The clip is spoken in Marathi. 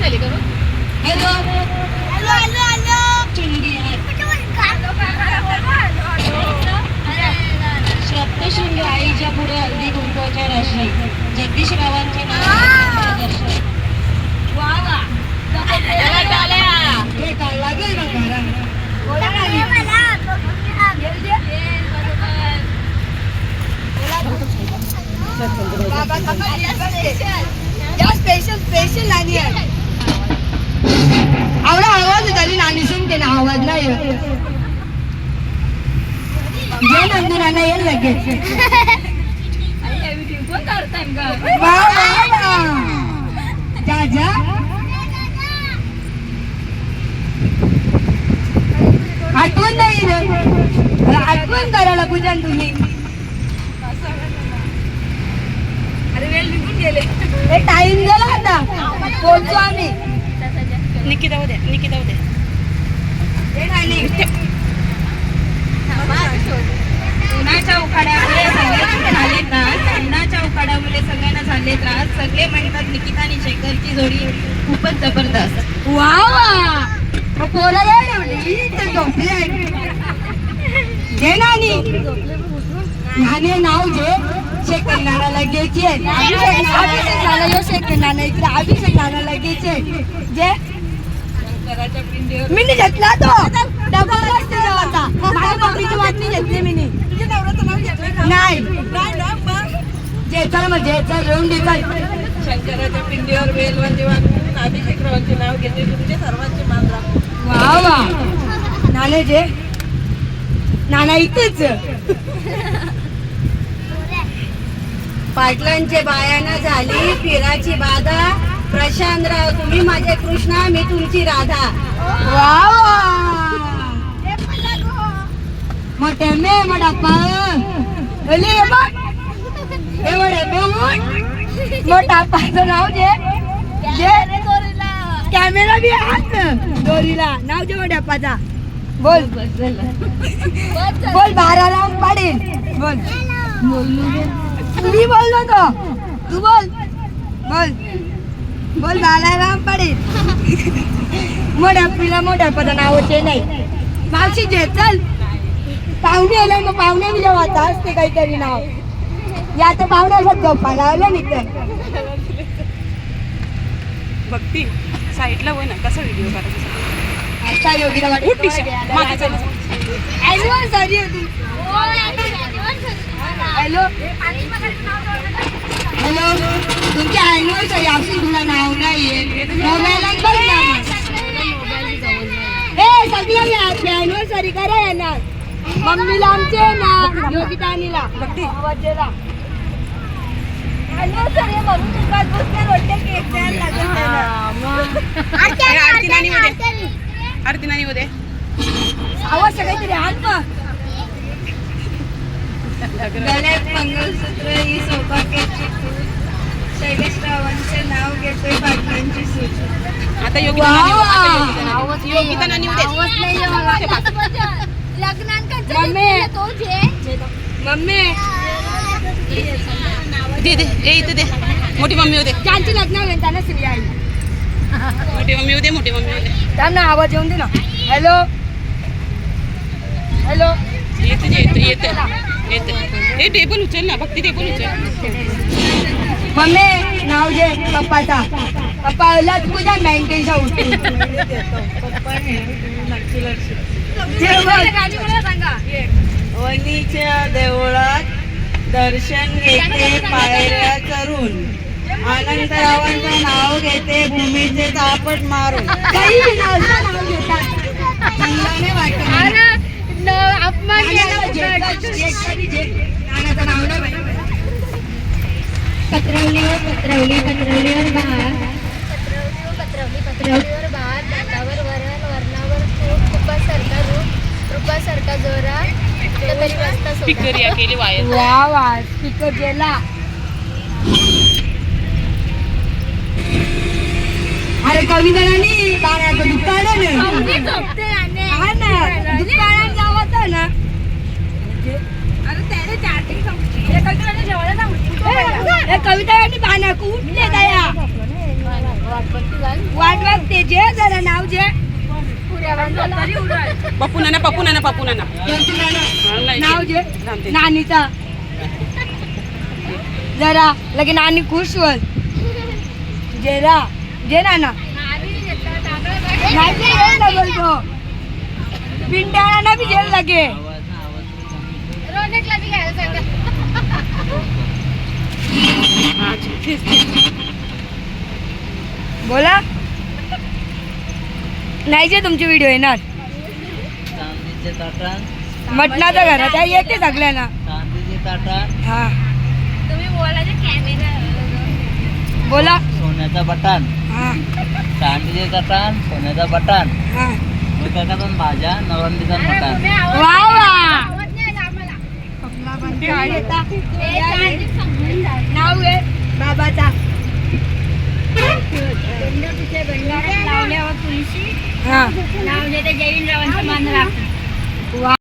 झाली का मग? Hello hello hello hello Saptashrungi आईच्या पुढे हल्दी कुंकवाच्या राशी जगदीश रावांचे नाव स्पेशल नानी आहे आवडा आवाज झाली नानी सुनते ना आवाज नाही जे नंदुरांना येईल लगेच जा जा आठवण नाही रे आठवण करायला पूजन तुम्ही अरे वेळ निघून गेले हे टाइम गेला आता बोलतो आम्ही निकिता उद्या उन्हाच्या उखाड्यामुळे सगळ्यांना झाले त्रास सगळे म्हणतात निकिता आणि शेखरची जोडी खूपच जबरदस्त वा वा पोराला जे नानी नाव जे शेखर नानाला घ्यायची शेखर नाना इकडे अभिषेक नानाला घ्यायचे जे मी घेतला तो डबल होता माझ्या मम्मीची वाटणी घेतली मी नाही जेचल मग जेचल रेवून शंकराच्या पिंडीवर बेलवांचे वाजवून अभिषेकरावांचे नाव घेते तुमचे सर्वांचे मान राखू वा वा नाना जे नाना इथेच पाटलांचे बायाना झाली फिराची बाधा प्रशांतराव तुम्ही माझे कृष्णा मी तुमची राधा वा मोठे मे मोठा मोठा पाचं नाव जे कॅमेरा बी आहे दोरीला नाव जे मोठ्या पाचा बोल बोल 12 राऊंड पाडेल बोल मी बोललो तो तू बोल बोल बोल 12 राऊंड पाडेल मोठ्या पिला मोठ्या पदा नावाचे नाही मावशी जे चल पाहुणे आले मग पाहुणे मी जेव्हा असते काहीतरी नाव या तर पाहुण्याला झोपायला आलं नाही भक्ती साईडला होय ना कसा व्हिडिओ करायचा आता योगीला ॲनिव्हर्सरी होती हॅलो हॅलो तुमची ॲनिव्हर्सरी असून तुला नाव नाहीये मोबाईलला बघ ना ए सगळं ॲनिव्हर्सरी करा येणार मम्मीला आमचे ना योगिता आणीला भक्ती आवाजेला ॲनिव्हर्सरी म्हणून तुमका बसल्या रोट्या केक द्यायला लागेल आरती नानी मध्ये आवाज काहीतरी आण मग गळ्यात मंगळसूत्र ही सौभाग्याची शैलेश रावांचे नाव घेतोय पाटलांची सूच आता योगिता नानी मम्मी दे दे ए इथे दे मोठी मम्मी होते त्यांची लग्न होईल त्यांना स्त्री आई मोठी मम्मी होते त्यांना आवाज येऊन दे ना हॅलो हॅलो येते हे टेबल उचल ना भक्ती टेबल उचल मम्मी नाव जे पप्पाचा पप्पाला तुझ्या बँकेच्या उठते वणीच्या देवळात दर्शन घेते पायऱ्या करून आनंदरावांचं नाव घेते भूमीचे तापट मारून काही नाव घेतात चांगला वाटत अपमान पत्रवलीवर बहार दातावर वरण वर्णावर कृपासारखा रूप कृपासारखा जोरा तरी रस्ता स्पीकर या केली वायर वा वा स्पीकर गेला अरे कवितांनी पाण्याचं दुकान दुकानात जावं ना कविता पाण्या कुठले दया वाट बघते जे जरा नाव जे पप्पू नाना नाव जे नानीचा जरा लगे नानी खुश होल जेरा जे नाना नाही ते जेल लागल तो पिंट्याला बी जेल लगे बोला नाही जे तुमची व्हिडिओ येणार चांदीचे ताटण मटणाच्या घरात आहे येते सगळ्यांना चांदीचे ताटण हा बोला सोन्याचा बटन हा चांदीचे ताटण सोन्याचा बटन हा मुलकाकातून भाज्या नवरंगीचा मटण वा वा नाव आहे बाबाचा लावल्यावर तुळशी हा लावले तर जैन रावांचा मान राखतो. वा